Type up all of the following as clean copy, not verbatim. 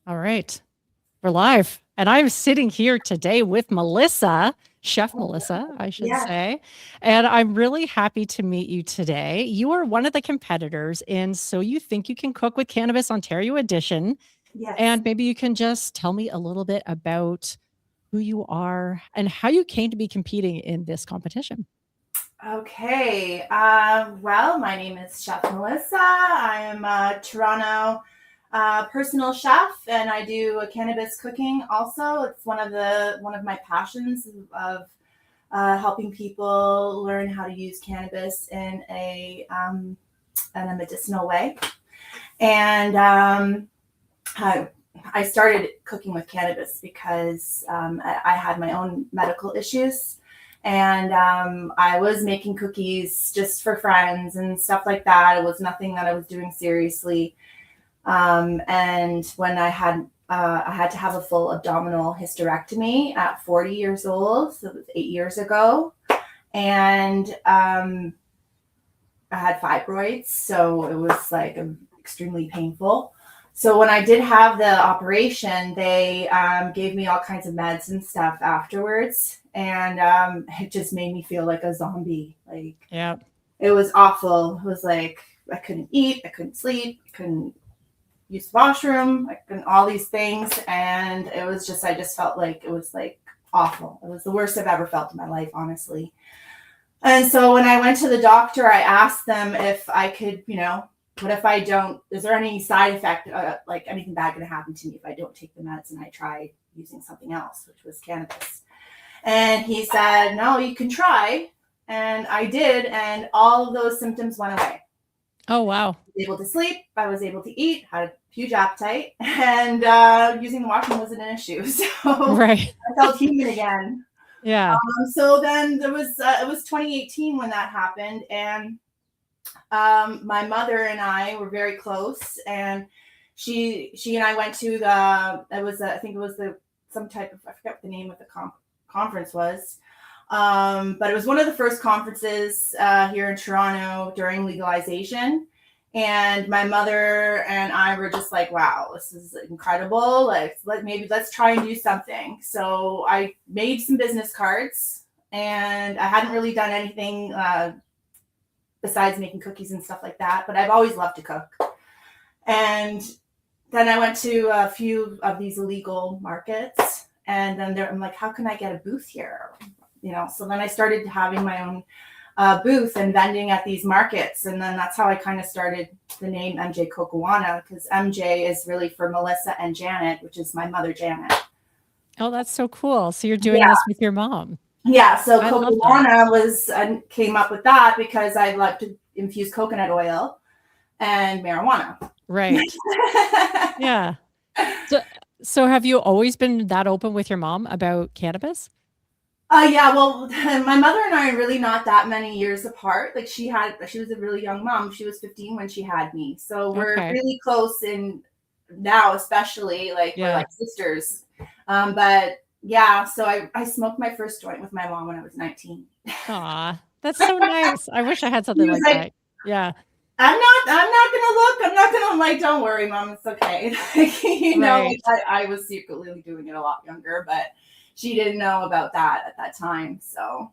All right. We're live. And I'm sitting here today with Melissa, Chef Melissa, I should Yes, say. And I'm really happy to meet you today. You are one of the competitors in So You Think You Can Cook with Cannabis Ontario edition. yes. And maybe you can just tell me a little bit about who you are and how you came to be competing in this competition. Okay. Well, my name is Chef Melissa. I am a Toronto personal chef, and I do a cannabis cooking. Also, it's one of my passions of helping people learn how to use cannabis in a medicinal way. And I started cooking with cannabis because I had my own medical issues. And I was making cookies just for friends and stuff like that. It was nothing that I was doing seriously. And when I had to have a full abdominal hysterectomy at 40 years old, so it was 8 years ago. And I had fibroids, so it was like extremely painful. So when I did have the operation, they gave me all kinds of meds and stuff afterwards, and it just made me feel like a zombie. Like Yeah. it was awful. It was like I couldn't eat, I couldn't sleep, I couldn't use the washroom, I couldn't all these things, and it was just I just felt like it was like awful. It was the worst I've ever felt in my life, honestly. And so when I went to the doctor, I asked them if I could, what if I don't, is there any side effect, like anything bad going to happen to me if I don't take the meds and I try using something else, which was cannabis. And he said, no, you can try. And I did. And all of those symptoms went away. Oh, wow. I was able to sleep. I was able to eat, had a huge appetite. And using the washroom wasn't an issue. So Right. I felt human again. Yeah. So then it was 2018 when that happened, and my mother and I were very close, and she and I went to I think it was some type of, I forget what the name of the conference was, but it was one of the first conferences here in Toronto during legalization. And my mother and I were just like, wow, this is incredible. Like, let's try and do something. So I made some business cards, and I hadn't really done anything besides making cookies and stuff like that. But I've always loved to cook. And then I went to a few of these illegal markets, and then I'm like, how can I get a booth here? So then I started having my own booth and vending at these markets. And then that's how I kind of started the name MJ Cocojuana, because MJ is really for Melissa and Janet, which is my mother, Janet. Oh, that's so cool. So you're doing this with your mom. Yeah. So I love that. Cocojuana came up with that because I like to infuse coconut oil and marijuana. Right. Yeah. So have you always been that open with your mom about cannabis? Yeah, well, my mother and I are really not that many years apart. Like she was a really young mom. She was 15 when she had me. So we're Okay. really close, and now especially like we're Yeah. like sisters. But yeah, so I smoked my first joint with my mom when I was 19. Aw, that's so nice. I wish I had She something was like like, that. Yeah. I'm not gonna look. I'm not gonna, I'm like, don't worry, mom, it's okay. Right. I was secretly doing it a lot younger, but she didn't know about that at that time. So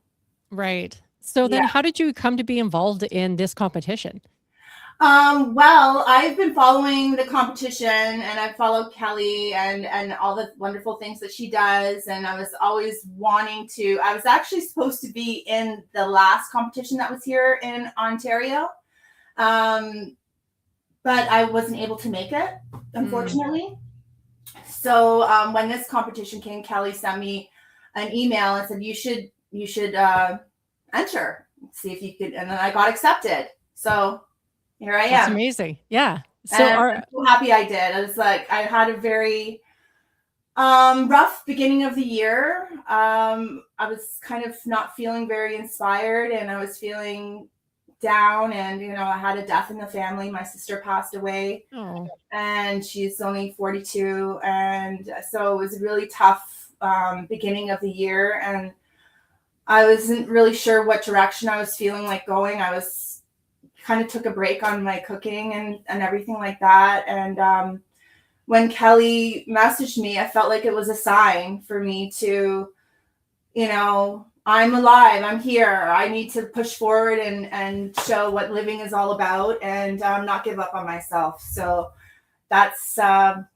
Right. So yeah. then how did you come to be involved in this competition? Well, I've been following the competition, and I've followed Kelly and all the wonderful things that she does. And I was always wanting to, I was actually supposed to be in the last competition that was here in Ontario. Um, but I wasn't able to make it, unfortunately. So when this competition came, Kelly sent me an email and said, you should enter, see if you could. And then I got accepted. So here I That's am. amazing. Yeah. So And I'm so happy I did. I was like, I had a very rough beginning of the year. I was kind of not feeling very inspired, and I was feeling down, and I had a death in the family. My sister passed away, oh, and she's only 42, and so it was a really tough beginning of the year, and I wasn't really sure what direction I was feeling like going. I was kind of took a break on my cooking and everything like that. And when Kelly messaged me, I felt like it was a sign for me to, I'm alive, I'm here. I need to push forward and show what living is all about, and not give up on myself. So that's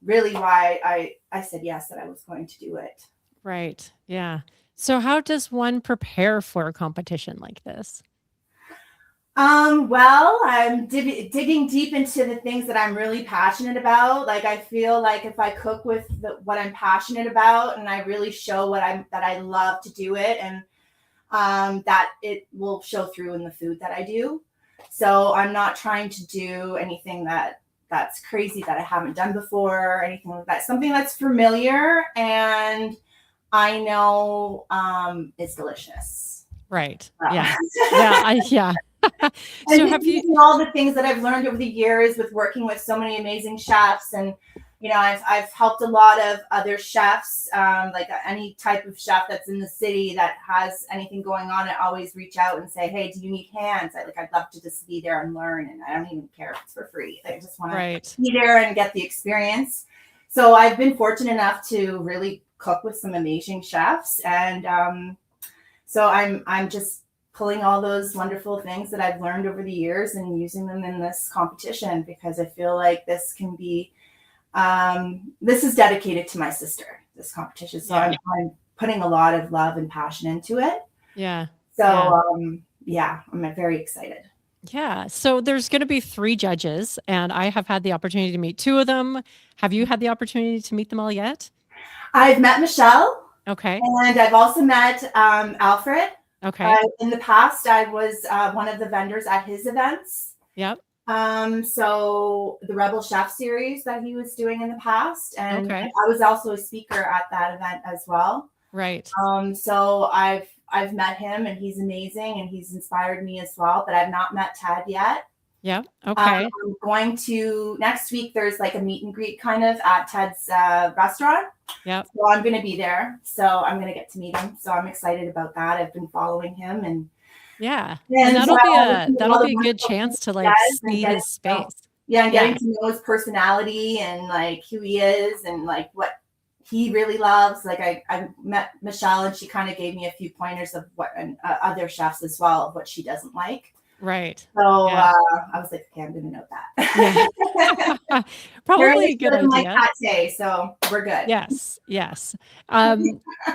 really why I said yes, that I was going to do it. Right. Yeah. So how does one prepare for a competition like this? Well, I'm digging deep into the things that I'm really passionate about. Like, I feel like if I cook with what I'm passionate about, and I really show that I love to do it, and that it will show through in the food that I do. So I'm not trying to do anything that's crazy that I haven't done before, or anything like that. Something that's familiar and I know is delicious. Right. Yeah. Yeah. And So just have you using all the things that I've learned over the years with working with so many amazing chefs, and I've helped a lot of other chefs, like any type of chef that's in the city that has anything going on. I always reach out and say, hey, do you need hands? I'd love to just be there and learn, and I don't even care if it's for free. I just want to be there and get the experience. So I've been fortunate enough to really cook with some amazing chefs, and so I'm just pulling all those wonderful things that I've learned over the years and using them in this competition, because I feel like this can be, this is dedicated to my sister, this competition. So I'm putting a lot of love and passion into it. Yeah. So I'm very excited. Yeah. So there's going to be 3 judges, and I have had the opportunity to meet 2 of them. Have you had the opportunity to meet them all yet? I've met Michelle. Okay. And I've also met Alfred. Okay. In the past, I was one of the vendors at his events. Yep. So the Rebel Chef series that he was doing in the past, and Okay. I was also a speaker at that event as well. Right. So I've met him, and he's amazing, and he's inspired me as well. But I've not met Ted yet. Yep. Okay. I'm going to next week. There's like a meet and greet kind of at Ted's restaurant. Yep. So I'm going to be there. So I'm going to get to meet him. So I'm excited about that. I've been following him, and that'll be a good chance to like see his space. And getting to know his personality and like who he is and like what he really loves. Like I met Michelle, and she kind of gave me a few pointers of what other chefs as well, of what she doesn't like. Right. So I was like, okay, I'm going to note that. Yeah. Probably a good idea. Like Pate, so we're good. Yes.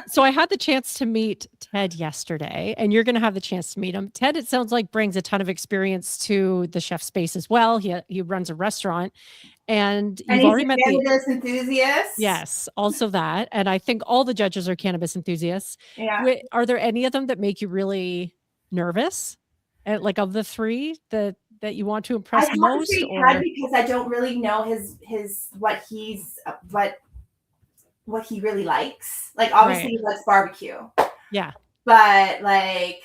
So I had the chance to meet Ted yesterday, and you're going to have the chance to meet him. Ted, it sounds like, brings a ton of experience to the chef space as well. He runs a restaurant, and you've already met cannabis enthusiasts. Yes, also that. And I think all the judges are cannabis enthusiasts. Yeah. Are there any of them that make you really nervous? Like of the 3 that you want to impress most? Ted, because I don't really know his what he really likes. Like obviously he likes barbecue. Yeah. But like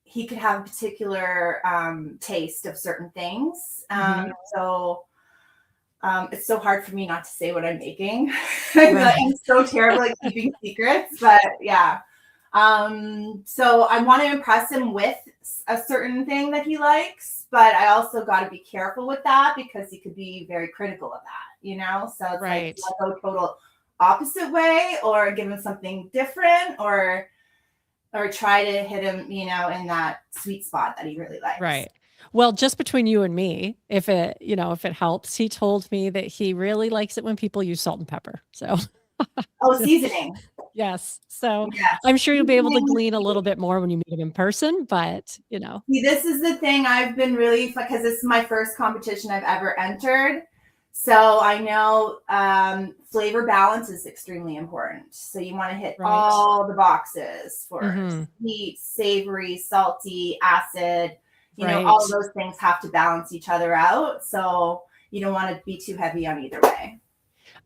he could have a particular taste of certain things. So it's so hard for me not to say what I'm making. I'm so terrible at keeping secrets, but yeah. So I want to impress him with a certain thing that he likes, but I also got to be careful with that because he could be very critical of that, so it's like, do I go total opposite way or give him something different or try to hit him, in that sweet spot that he really likes. Right. Well, just between you and me, if it helps, he told me that he really likes it when people use salt and pepper. So seasoning. Yes. So I'm sure you'll be able to glean a little bit more when you meet him in person, but See, this is the thing I've been really, because this is my first competition I've ever entered. So I know flavor balance is extremely important. So you want to hit all the boxes for sweet, savory, salty, acid, all of those things have to balance each other out. So you don't want to be too heavy on either way.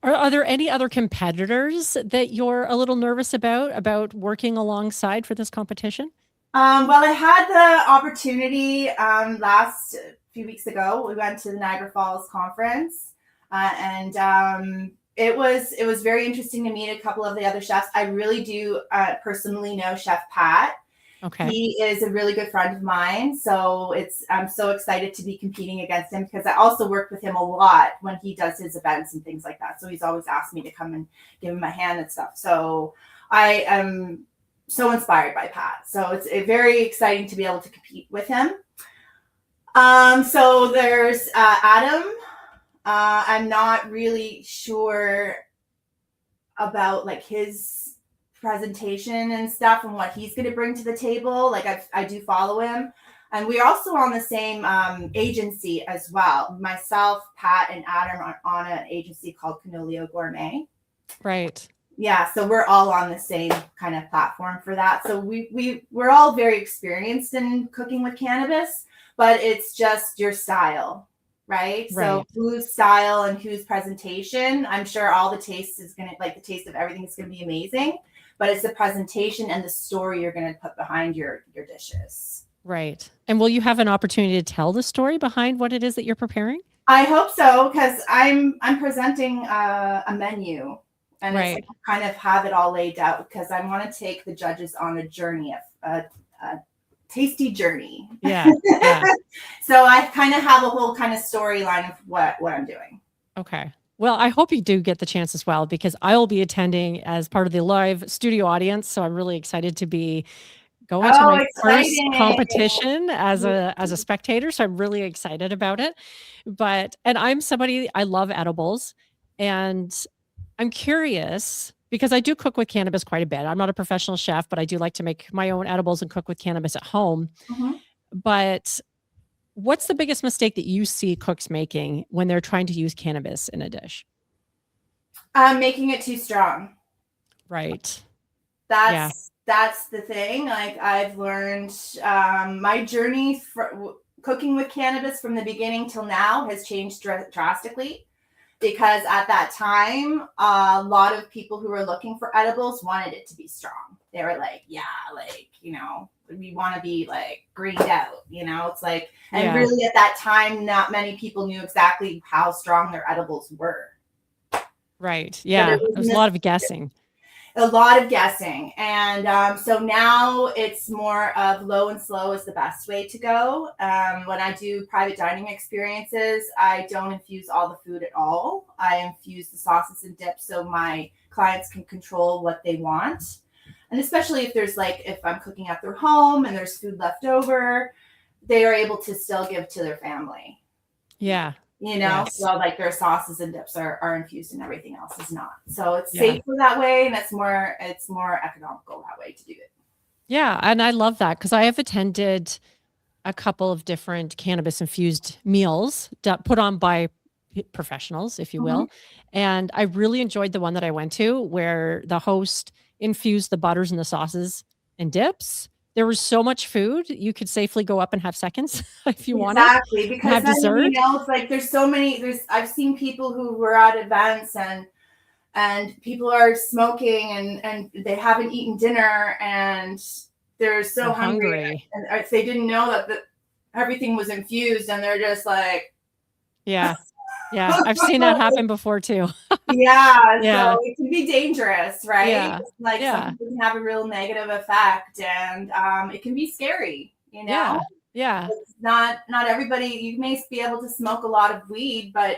Are there any other competitors that you're a little nervous about working alongside for this competition? Well, I had the opportunity last few weeks ago. We went to the Niagara Falls conference, and it was very interesting to meet a couple of the other chefs. I really do personally know Chef Pat, Okay. He is a really good friend of mine. So I'm so excited to be competing against him because I also work with him a lot when he does his events and things like that. So he's always asked me to come and give him a hand and stuff. So I am so inspired by Pat. So it's very exciting to be able to compete with him. So there's Adam. I'm not really sure about like his presentation and stuff and what he's going to bring to the table. Like I do follow him, and we're also on the same agency as well. Myself, Pat, and Adam are on an agency called Canolio Gourmet. Right. Yeah, so we're all on the same kind of platform for that. So we're all very experienced in cooking with cannabis, but it's just your style. Right. So whose style and whose presentation, I'm sure all the taste is going to like the taste of everything is going to be amazing, but it's the presentation and the story you're going to put behind your dishes. Right. And will you have an opportunity to tell the story behind what it is that you're preparing? I hope so, because I'm presenting a menu, and it's like kind of have it all laid out because I want to take the judges on a journey, a tasty journey. Yeah. So I kind of have a whole kind of storyline of what I'm doing. Okay. Well, I hope you do get the chance as well, because I will be attending as part of the live studio audience. So I'm really excited to be going to my first competition as a spectator. So I'm really excited about it. And I'm somebody, I love edibles, and I'm curious because I do cook with cannabis quite a bit. I'm not a professional chef, but I do like to make my own edibles and cook with cannabis at home. Mm-hmm. But what's the biggest mistake that you see cooks making when they're trying to use cannabis in a dish? Making it too strong. Right. That's the thing. Like I've learned my journey for cooking with cannabis from the beginning till now has changed drastically. Because at that time, a lot of people who were looking for edibles wanted it to be strong. They were like, yeah, like, you know, we want to be like greened out, you know, it's like, and really at that time, not many people knew exactly how strong their edibles were. Right. Yeah. There was a lot of guessing. And so now it's more of low and slow is the best way to go. When I do private dining experiences, I don't infuse all the food at all. I infuse the sauces and dips so my clients can control what they want. And especially if there's like, if I'm cooking at their home and there's food left over, they are able to still give to their family. Yeah. You know, so like their sauces and dips are infused and everything else is not. So it's safer that way, and it's more economical that way to do it. Yeah, and I love that because I have attended a couple of different cannabis infused meals put on by professionals, if you will. And I really enjoyed the one that I went to where the host infused the butters and the sauces and dips. There was so much food, you could safely go up and have seconds if you wanted. Exactly, because then, dessert. You know, it's like there's so many. I've seen people who were at events and people are smoking and they haven't eaten dinner and they're so hungry. And they didn't know that everything was infused and they're just like, yeah. I've seen that happen before too. So it can be dangerous, right? Yeah. Like some people can have a real negative effect, and it can be scary, you know? Yeah. It's not everybody, you may be able to smoke a lot of weed, but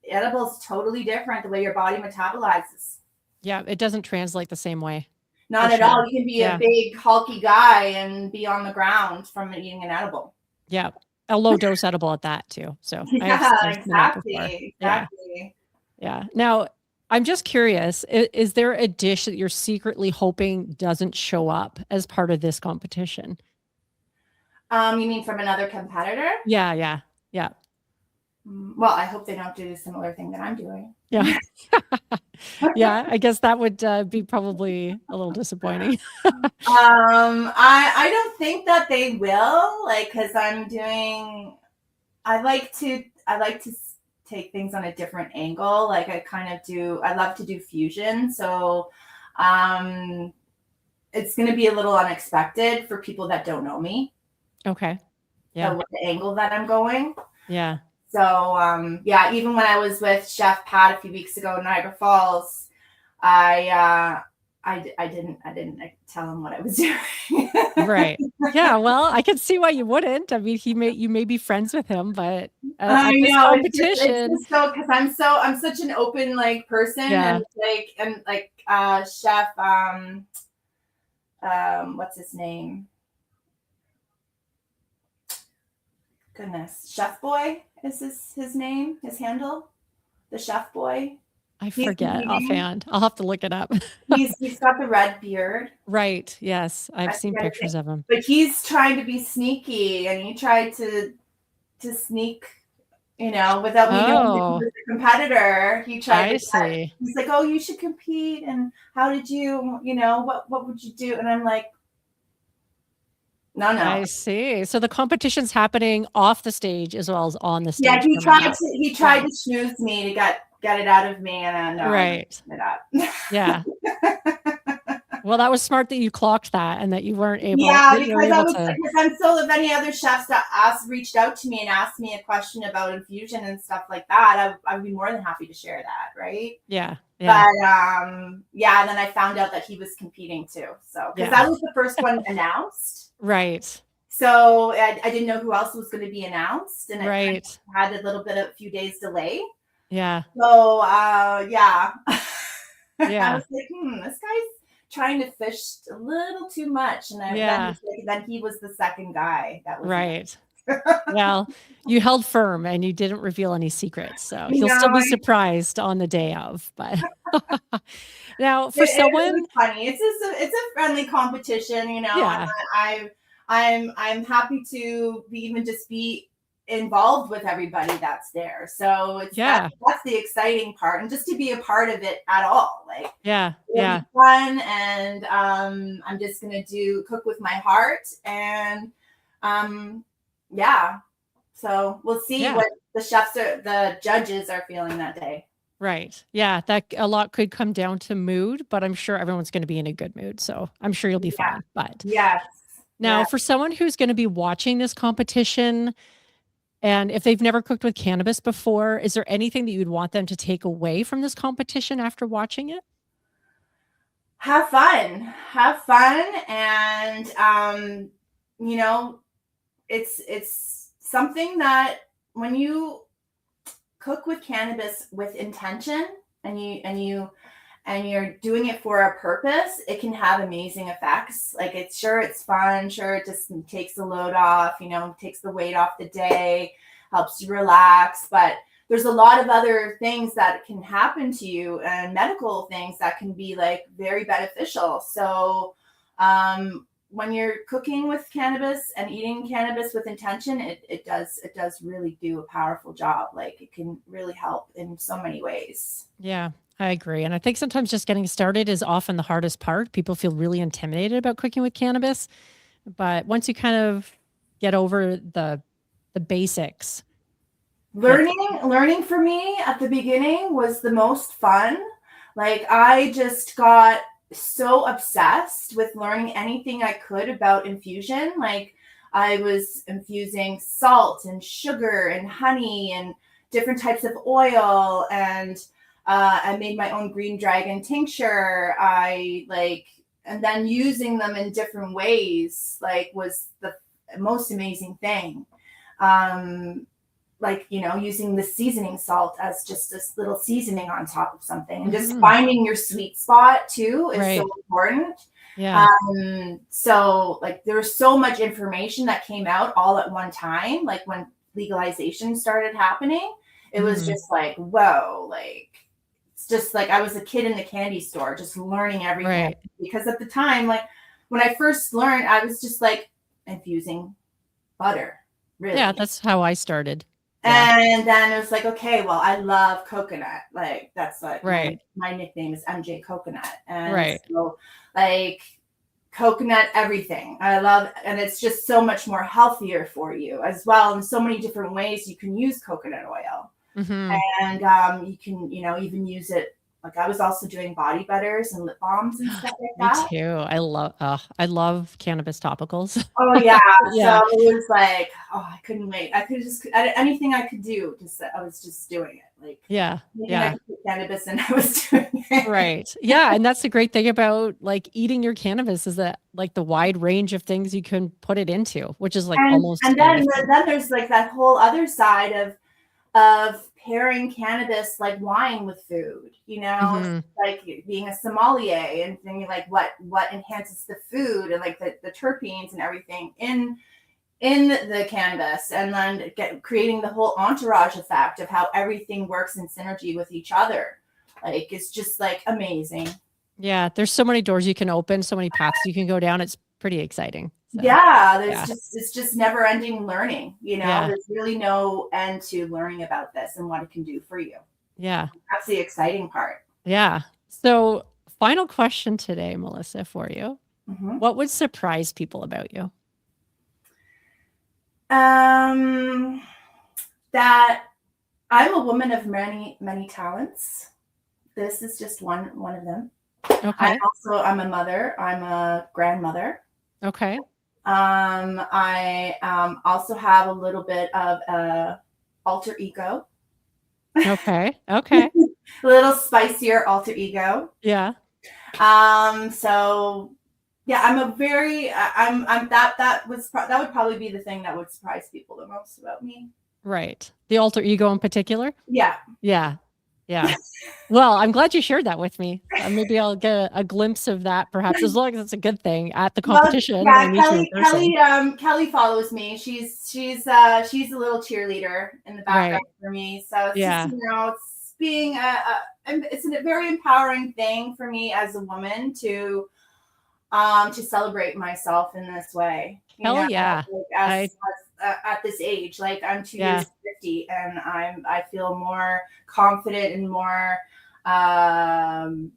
edible is totally different the way your body metabolizes. Yeah, it doesn't translate the same way. Not at all. You can be a big hulky guy and be on the ground from eating an edible. Yeah. A low dose edible at that too. So exactly. Yeah. Now, I'm just curious, is there a dish that you're secretly hoping doesn't show up as part of this competition? You mean from another competitor? Yeah. Well, I hope they don't do a similar thing that I'm doing. Yeah. Yeah, I guess that would be probably a little disappointing. I don't think that they will, like, because I like to take things on a different angle. Like I love to do fusion. So it's going to be a little unexpected for people that don't know me. Okay. Yeah. So with the angle that I'm going. Yeah. So, even when I was with Chef Pat a few weeks ago in Niagara Falls, I I didn't tell him what I was doing. Right. Yeah, well, I can see why you wouldn't. I mean, you may be friends with him, but I at this know it's competition. just so because I'm such an open like person Yeah. and like chef what's his name? Goodness, Chef Boy is his name, his handle, the Chef Boy. I He's forget competing. offhand. I'll have to look it up. He's got the red beard. Right. Yes, I've I seen forget his name, pictures of him. but he's trying to be sneaky, and he tried to sneak, without me knowing that he Oh, was a competitor. He tried to I see. he's like, "Oh, you should compete, and how did what would you do?" And I'm like, "No, I no." see. So the competition's happening off the stage as well as on the Yeah, stage coming up. he tried Wow. to snooze me to get it out of me, and no, I didn't Right. get it up. Yeah. Well, that was smart that you clocked that and that Yeah, you were able to. because I'm so if any other chefs that reached out to me and asked me a question about infusion and stuff like that, I would be more than happy to share that, right? Yeah. Yeah. But yeah, and then I found out that he was competing too. So because Yeah. that was the first one announced. Right. So I didn't know who else was going to be announced, and it kind Right. of had a few days delay. Yeah. So yeah, I Yeah. was like, this guy's trying to fish a little too much, and Yeah. then he was the second guy that was Right. Well, you held firm and you didn't reveal any secrets. So you he'll still know be surprised on the day of. But now, for it was someone, funny. It's a friendly competition, and yeah, I'm happy to just be involved with everybody that's there. So yeah, that's the exciting part, and just to be a part of it at all, like yeah, it'll yeah, be fun, and I'm just gonna cook with my heart, and yeah. So we'll see yeah, what the judges are feeling that day. right. Yeah, that a lot could come down to mood, but I'm sure everyone's going to be in a good mood. So I'm sure you'll be Yeah. fine. But Yes. now, Yeah. for someone who's going to be watching this competition, and if they've never cooked with cannabis before, is there anything that you'd want them to take away from this competition after watching it? Have fun, and you know, it's something that when you cook with cannabis with intention, and you're doing it for a purpose, it can have amazing effects. Like it's fun, sure it just takes the load off, takes the weight off the day, helps you relax, but there's a lot of other things that can happen to you and medical things that can be like very beneficial. So when you're cooking with cannabis and eating cannabis with intention, it does really do a powerful job. Like it can really help in so many ways. Yeah, I agree. And I think sometimes just getting started is often the hardest part. People feel really intimidated about cooking with cannabis, but once you kind of get over the basics, it's Learning for me at the beginning was the most fun. Like I just got so obsessed with learning anything I could about infusion. Like I was infusing salt and sugar and honey and different types of oil, and I made my own green dragon tincture. And then using them in different ways like was the most amazing thing. Um, like using the seasoning salt as just this little seasoning on top of something, and just mhm, finding your sweet spot too is so right. important. Yeah. So like there was so much information that came out all at one time, like when legalization started happening, it was Mhm, just like whoa, like it's just like I was a kid in the candy store just learning everything, right. because at the time, like when I first learned, I was just like infusing butter, Yeah, really. that's how I started. Yeah, And then it was like, okay, well, I love coconut. Like that's like right. my nickname is MJ Coconut. And Right. so like coconut everything. I love, and it's just so much more healthier for you as well. In so many different ways you can use coconut oil. Mhm. And you can, even use it. Like I was also doing body butters and lip balms and stuff like Me that. too. I love cannabis topicals. Oh yeah, so Yeah. it was like, oh, I couldn't wait. I could just anything I could do. Just I was just doing it. Like Yeah. maybe I Yeah. could put cannabis and I was doing it. Right. Yeah. And that's the great thing about like eating your cannabis is that like the wide range of things you can put it into, which is like almost And anything. then there's like that whole other side of pairing cannabis like wine with food, you know, Hmm. like being a sommelier and thinking like what enhances the food and like the terpenes and everything in the cannabis, and then creating the whole entourage effect of how everything works in synergy with each other. Like it's just like amazing. Yeah. There's so many doors you can open, so many paths you can go down. It's pretty exciting. So, Yeah, there's yeah. just it's just never ending learning, you know. Yeah. There's really no end to learning about this and what it can do for you. Yeah. That's the exciting part. Yeah. So, final question today, Melissa, for you. Mhm. What would surprise people about you? Um, that I'm a woman of many talents. This is just one of them. Okay. I'm a mother. I'm a grandmother. Okay. I also have a little bit of a alter ego, Okay. Okay. a little spicier alter ego. Yeah. So yeah, I'm that would probably be the thing that would surprise people the most about me. Right. The alter ego in particular? Yeah. Yeah. Yeah. Well, I'm glad you shared that with me. Maybe I'll get a glimpse of that perhaps, as long as it's a good thing at the Well, competition when I yeah, meet you in person. Kelly follows me. She's a little cheerleader in the background Right. for me. So it's just, Yeah. you know, it's being it's a very empowering thing for me as a woman to celebrate myself in this way. You Hell know, yeah. like I at this age, like I'm 2 years yeah. to 50, and I feel more confident and um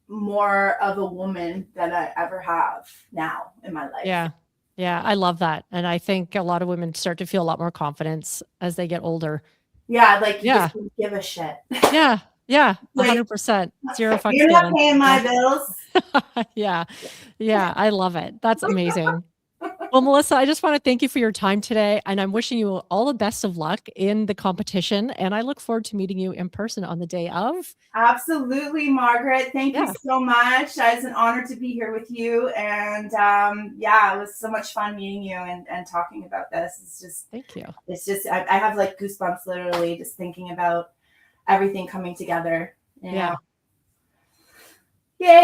more of a woman than I ever have now in my life. Yeah. Yeah. I love that. And I think a lot of women start to feel a lot more confidence as they get older. Yeah, like you Yeah. just don't give a shit. Yeah. Yeah. Like 100%. Zero fucks you're not given. paying Yeah. my bills. Yeah. Yeah. I love it. That's amazing. Well, Melissa, I just want to thank you for your time today. And I'm wishing you all the best of luck in the competition. And I look forward to meeting you in person on the day of. Absolutely, Margaret. Thank you Yeah. so much. It's an honor to be here with you. And yeah, it was so much fun meeting you and talking about this. Thank you. I have like goosebumps literally just thinking about everything coming together, you know. Yeah. Yay.